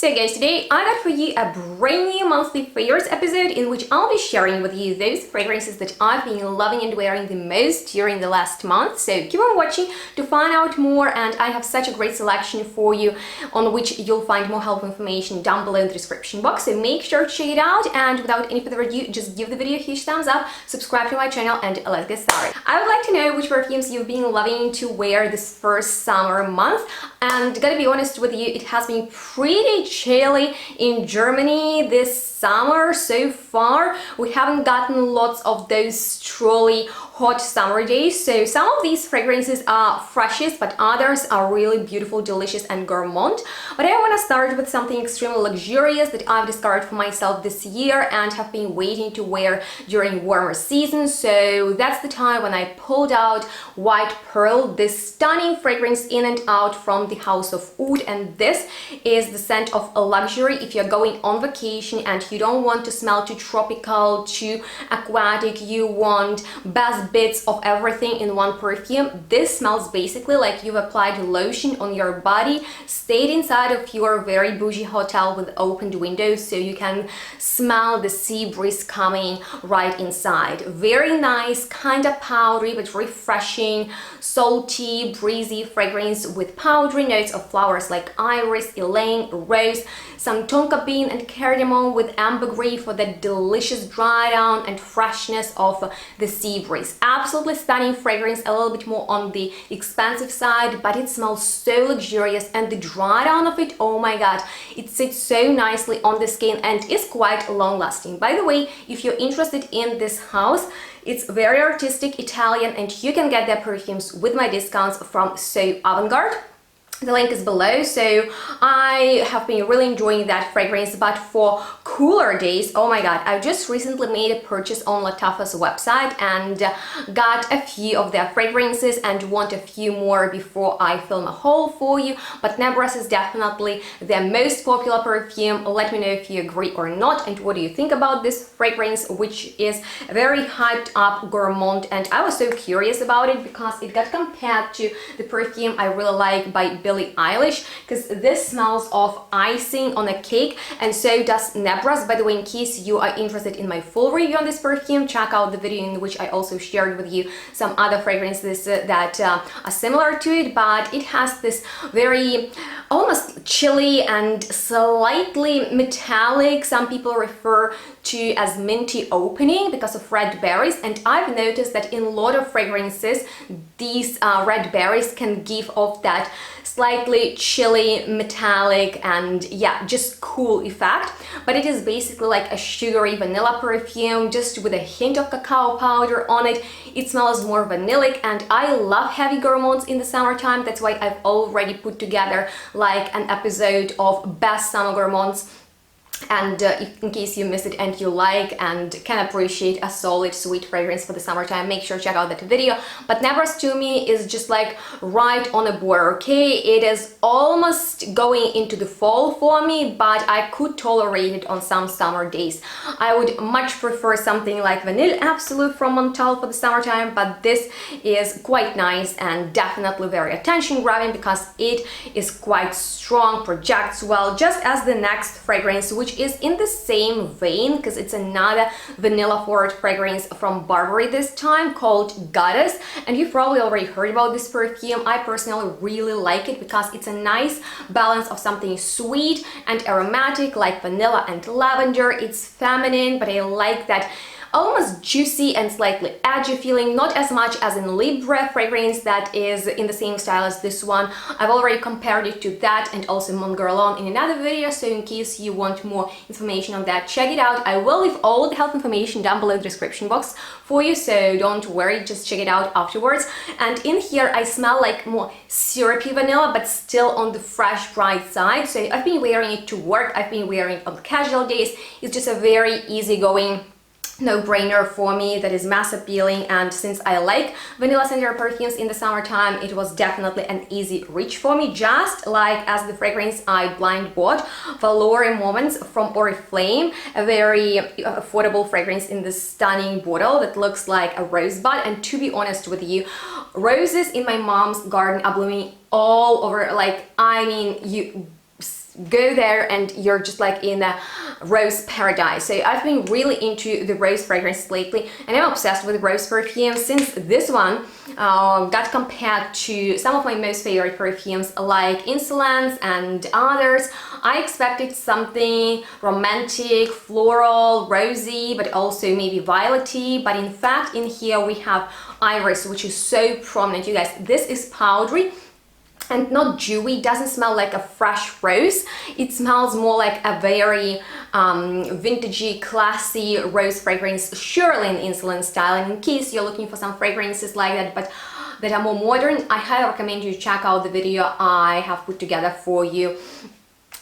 So guys, today I got for you a brand new monthly favorites episode in which I'll be sharing with you those fragrances that I've been loving and wearing the most during the last month. So keep on watching to find out more, and I have such a great selection for you on which you'll find more helpful information down below in the description box. So make sure to check it out, and without any further ado, just give the video a huge thumbs up, subscribe to my channel, and let's get started. I would like to know which perfumes you've been loving to wear this first summer month, and gotta be honest with you, it has been pretty chilly in Germany this summer so far. We haven't gotten lots of those truly hot summer days, so some of these fragrances are freshest, but others are really beautiful, delicious, and gourmand. But I want to start with something extremely luxurious that I've discovered for myself this year and have been waiting to wear during warmer season. So that's the time when I pulled out White Pearl, this stunning fragrance in and out from the house of Oud, and this is the scent of a luxury if you're going on vacation and you don't want to smell too tropical, too aquatic, you want best bits of everything in one perfume. This smells basically like you've applied lotion on your body, stayed inside of your very bougie hotel with opened windows so you can smell the sea breeze coming right inside. Very nice, kind of powdery but refreshing, salty, breezy fragrance with powdery notes of flowers like iris, ylang, rose, some tonka bean and cardamom with ambergris for the delicious dry down and freshness of the sea breeze. Absolutely stunning fragrance, a little bit more on the expensive side, but it smells so luxurious, and the dry down of it, oh my god, it sits so nicely on the skin and is quite long lasting. By the way, if you're interested in this house, it's very artistic, Italian, and you can get their perfumes with my discounts from So Avant-Garde. The link is below. So I have been really enjoying that fragrance, but for cooler days, oh my god, I just recently made a purchase on Lattafa's website and got a few of their fragrances and want a few more before I film a haul for you. But Nebras is definitely their most popular perfume. Let me know if you agree or not, and what do you think about this fragrance, which is very hyped up gourmand. And I was so curious about it because it got compared to the perfume I really like by Billie Eilish, because this smells of icing on a cake, and so does Nebras. By the way, in case you are interested in my full review on this perfume, check out the video in which I also shared with you some other fragrances that are similar to it, but it has this very almost chilly and slightly metallic, some people refer to as minty opening because of red berries, and I've noticed that in a lot of fragrances these red berries can give off that slightly chilly, metallic, and yeah, just cool effect. But it is basically like a sugary vanilla perfume, just with a hint of cacao powder on it. It smells more vanillic, and I love heavy gourmands in the summertime. That's why I've already put together like an episode of best summer gourmands. And in case you missed it and you like and can appreciate a solid sweet fragrance for the summertime, make sure to check out that video. But Nebras to me is just like right on the border, okay? It is almost going into the fall for me, but I could tolerate it on some summer days. I would much prefer something like Vanille Absolute from Montal for the summertime, but this is quite nice and definitely very attention grabbing because it is quite strong, projects well, just as the next fragrance, which is in the same vein because it's another vanilla forward fragrance from Burberry this time, called Goddess, and you've probably already heard about this perfume. I personally really like it because it's a nice balance of something sweet and aromatic like vanilla and lavender. It's feminine, but I like that almost juicy and slightly edgy feeling, not as much as in Libre fragrance that is in the same style as this one. I've already compared it to that and also Mon Guerlain in another video, so in case you want more information on that, check it out. I will leave all the health information down below the description box for you, so don't worry, just check it out afterwards. And in here I smell like more syrupy vanilla, but still on the fresh, bright side. So I've been wearing it to work, I've been wearing it on casual days. It's just a very easygoing no-brainer for me that is mass appealing, and since I like vanilla scented perfumes in the summertime, it was definitely an easy reach for me, just like as the fragrance I blind bought, Valore Moments from Oriflame, a very affordable fragrance in this stunning bottle that looks like a rosebud. And to be honest with you, roses in my mom's garden are blooming all over, like, I mean, you go there and you're just like in a rose paradise. So I've been really into the rose fragrances lately, and I'm obsessed with rose perfumes since this one got compared to some of my most favorite perfumes like Insolence and others. I expected something romantic, floral, rosy, but also maybe violety, but in fact in here we have iris, which is so prominent. You guys, this is powdery and not dewy, doesn't smell like a fresh rose. It smells more like a very vintagey, classy rose fragrance, surely in Insolence style. And in case you're looking for some fragrances like that, but that are more modern, I highly recommend you check out the video I have put together for you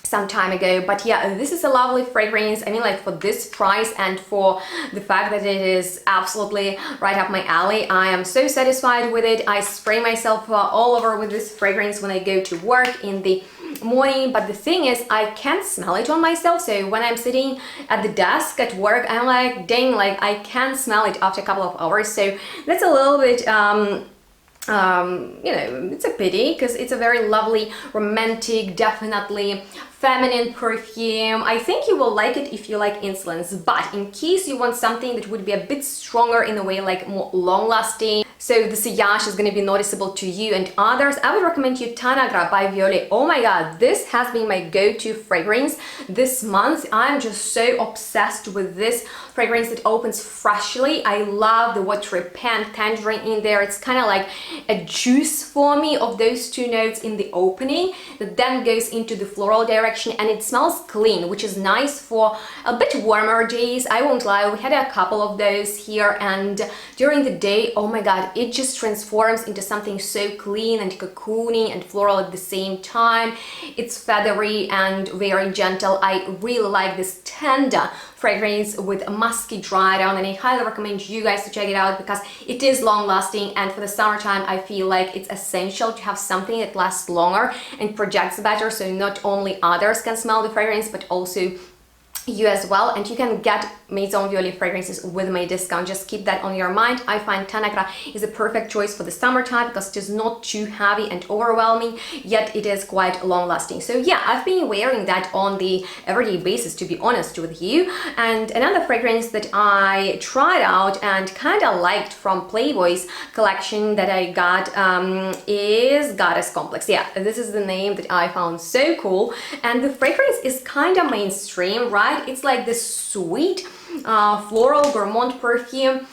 some time ago. But yeah, this is a lovely fragrance. I mean, like, for this price and for the fact that it is absolutely right up my alley, I am so satisfied with it. I spray myself all over with this fragrance when I go to work in the morning, but the thing is I can't smell it on myself. So when I'm sitting at the desk at work, I'm like, dang, like I can't smell it after a couple of hours. So that's a little bit you know, it's a pity, because it's a very lovely, romantic, definitely feminine perfume. I think you will like it if you like Insolence, but in case you want something that would be a bit stronger in a way, like more long-lasting, so the sillage is going to be noticeable to you and others, I would recommend you Tanagra by Violet. Oh my god, this has been my go-to fragrance this month. I'm just so obsessed with this fragrance that opens freshly. I love the watery pan tangerine in there. It's kind of like a juice for me of those two notes in the opening that then goes into the floral direction, and it smells clean, which is nice for a bit warmer days. I won't lie, we had a couple of those here, and during the day, oh my god, it just transforms into something so clean and cocooning and floral at the same time. It's feathery and very gentle. I really like this tender fragrance with a musky dry down, and I highly recommend you guys to check it out because it is long lasting, and for the summertime I feel like it's essential to have something that lasts longer and projects better, so not only others can smell the fragrance but also you as well. And you can get Maison Violet fragrances with my discount. Just keep that on your mind. I find Tanagra is a perfect choice for the summertime because it is not too heavy and overwhelming, yet it is quite long lasting. So yeah, I've been wearing that on the everyday basis, to be honest with you. And another fragrance that I tried out and kind of liked from Playboy's collection that I got is Goddess Complex. Yeah, this is the name that I found so cool, and the fragrance is kind of mainstream, right? It's like this sweet floral gourmand perfume.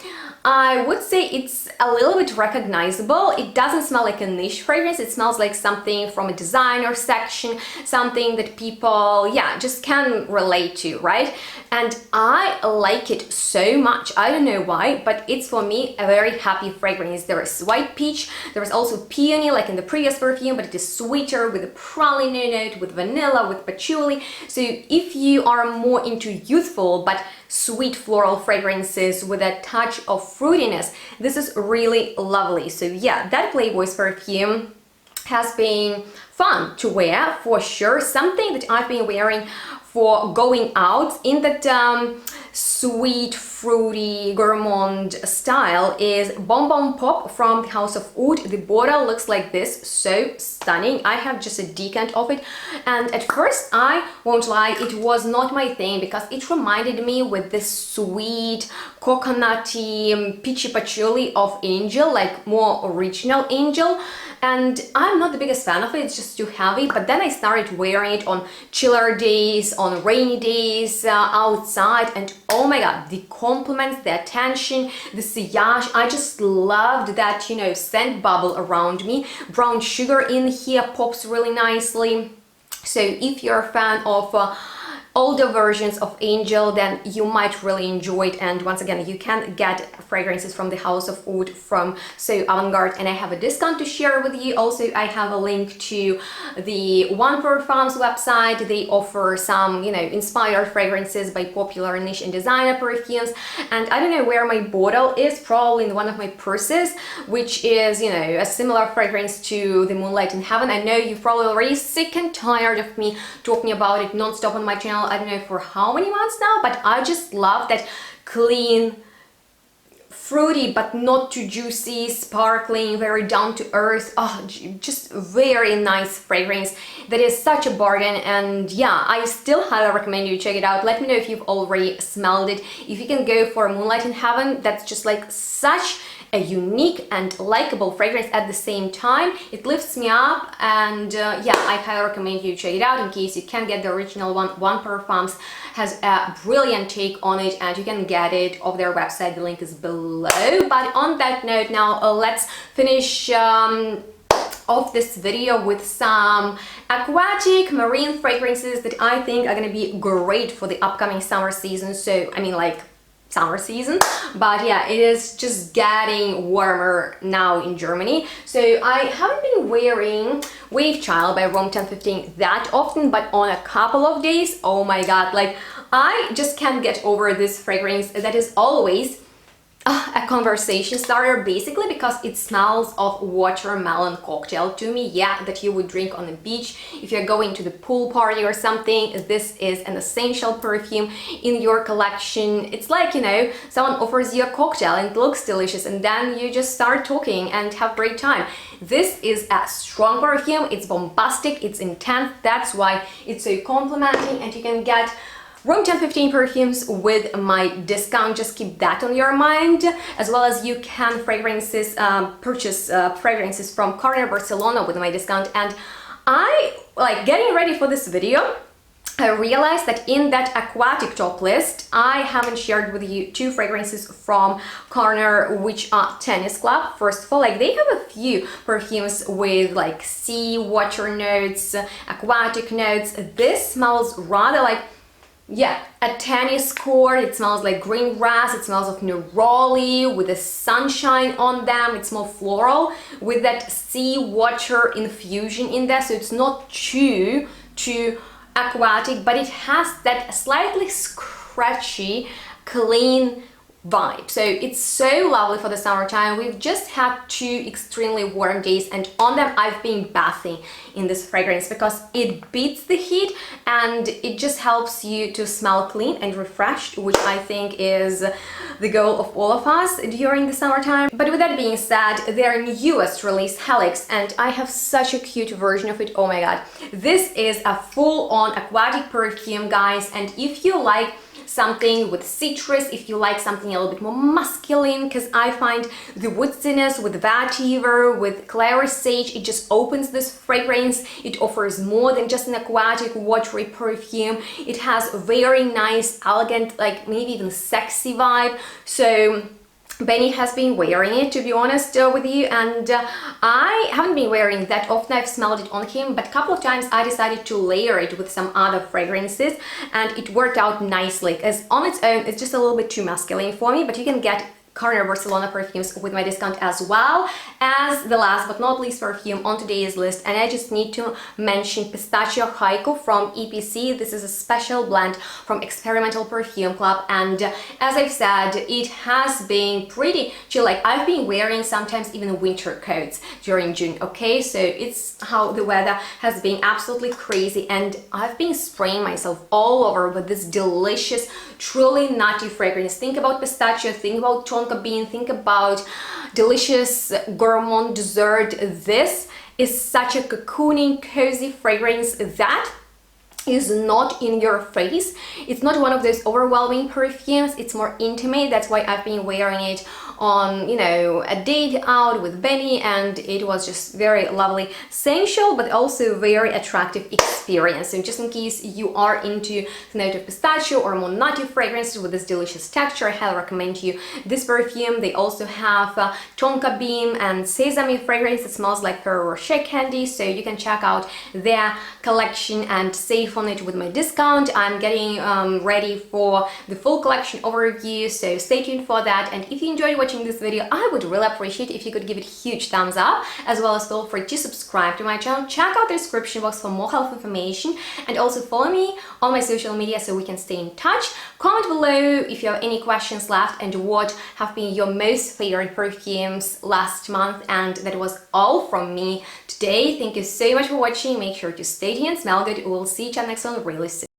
I would say it's a little bit recognizable. It doesn't smell like a niche fragrance. It smells like something from a designer section, something that people, yeah, just can relate to, right? And I like it so much. I don't know why, but it's for me a very happy fragrance. There is white peach, there is also peony like in the previous perfume, but it is sweeter with a praline note, with vanilla, with patchouli. So if you are more into youthful but sweet floral fragrances with a touch of fruitiness, this is really lovely. So yeah, that Playboy's perfume has been fun to wear for sure. Something that I've been wearing for going out in that sweet, fruity, gourmand style is BonBon Pop from the House of Oud. The bottle looks like this, so stunning. I have just a decant of it, and at first, I won't lie, it was not my thing because it reminded me with this sweet, coconutty, peachy patchouli of Angel, like more original Angel. And I'm not the biggest fan of it, it's just too heavy, but then I started wearing it on chiller days, on rainy days, outside, and oh my god, the compliments, the attention, the sillage, I just loved that, you know, scent bubble around me. Brown sugar in here pops really nicely. So if you're a fan of older versions of Angel, then you might really enjoy it. And once again, you can get fragrances from the House of Oud from So Avant-Garde, and I have a discount to share with you. Also, I have a link to the One Perfumes website. They offer some, you know, inspired fragrances by popular niche and designer perfumes. And I don't know where my bottle is, probably in one of my purses, which is, you know, a similar fragrance to the Moonlight in Heaven. I know you're probably already sick and tired of me talking about it non-stop on my channel. I don't know for how many months now, but I just love that clean, fruity but not too juicy, sparkling, very down to earth. Oh, just very nice fragrance that is such a bargain. And yeah, I still highly recommend you check it out. Let me know if you've already smelled it. If you can go for Moonlight in Heaven, that's just like such a unique and likable fragrance at the same time. It lifts me up, and yeah, I highly recommend you check it out in case you can't get the original one. One Perfumes has a brilliant take on it, and you can get it off their website. The link is below. But on that note, now let's finish off this video with some aquatic marine fragrances that I think are gonna be great for the upcoming summer season. So I mean, like, summer season, but yeah, it is just getting warmer now in Germany. So I haven't been wearing Wave Child by Room 1015 that often, but on a couple of days, oh my god, like, I just can't get over this fragrance that is always a conversation starter, basically, because it smells of watermelon cocktail to me. Yeah, that you would drink on the beach if you're going to the pool party or something. This is an essential perfume in your collection. It's like, you know, someone offers you a cocktail and it looks delicious, and then you just start talking and have a great time. This is a strong perfume. It's bombastic, it's intense. That's why it's so complimenting, and you can get Room 1015 perfumes with my discount. Just keep that on your mind, as well as you can purchase fragrances from Carner Barcelona with my discount. And I, like, getting ready for this video, I realized that in that aquatic top list, I haven't shared with you two fragrances from Carner, which are Tennis Club. First of all, like, they have a few perfumes with like sea, water notes, aquatic notes. This smells rather like, yeah, a tennis court. It smells like green grass. It smells of neroli with the sunshine on them. It smells floral with that sea water infusion in there. So it's not too aquatic, but it has that slightly scratchy, clean vibe. So it's so lovely for the summertime. We've just had 2 extremely warm days, and on them I've been bathing in this fragrance because it beats the heat and it just helps you to smell clean and refreshed, which I think is the goal of all of us during the summertime. But with that being said, their newest release, Helix, and I have such a cute version of it. Oh my god, this is a full-on aquatic perfume, guys. And if you like something with citrus, if you like something a little bit more masculine, because I find the woodiness with vetiver, with clary sage, it just opens this fragrance. It offers more than just an aquatic watery perfume. It has a very nice, elegant, like maybe even sexy vibe. So Benny has been wearing it, to be honest with you, and I haven't been wearing that often. I've smelled it on him, but a couple of times I decided to layer it with some other fragrances, and it worked out nicely, because on its own it's just a little bit too masculine for me. But you can get Carner Barcelona perfumes with my discount, as well as the last but not least perfume on today's list. And I just need to mention Pistachio Haiku from EPC. This is a special blend from Experimental Perfume Club, and as I've said, it has been pretty chill. Like, I've been wearing sometimes even winter coats during June, okay? So it's how the weather has been absolutely crazy, and I've been spraying myself all over with this delicious, truly nutty fragrance. Think about pistachio, think about tonka bean, think about delicious gourmand dessert. This is such a cocooning, cozy fragrance that is not in your face. It's not one of those overwhelming perfumes. It's more intimate. That's why I've been wearing it on, you know, a date out with Benny, and it was just very lovely, sensual, but also very attractive experience. So just in case you are into the note of pistachio or more nutty fragrances with this delicious texture, I highly recommend you this perfume. They also have tonka bean and sesame fragrance that smells like Ferrero Rocher candy, so you can check out their collection and save on it with my discount. I'm getting ready for the full collection overview, so stay tuned for that. And if you enjoyed watching this video, I would really appreciate if you could give it a huge thumbs up, as well as feel free to subscribe to my channel. Check out the description box for more health information, and also follow me on my social media so we can stay in touch. Comment below if you have any questions left and what have been your most favorite perfumes last month. And that was all from me today. Thank you so much for watching. Make sure to stay tuned, smell good. We'll see each other next one really soon.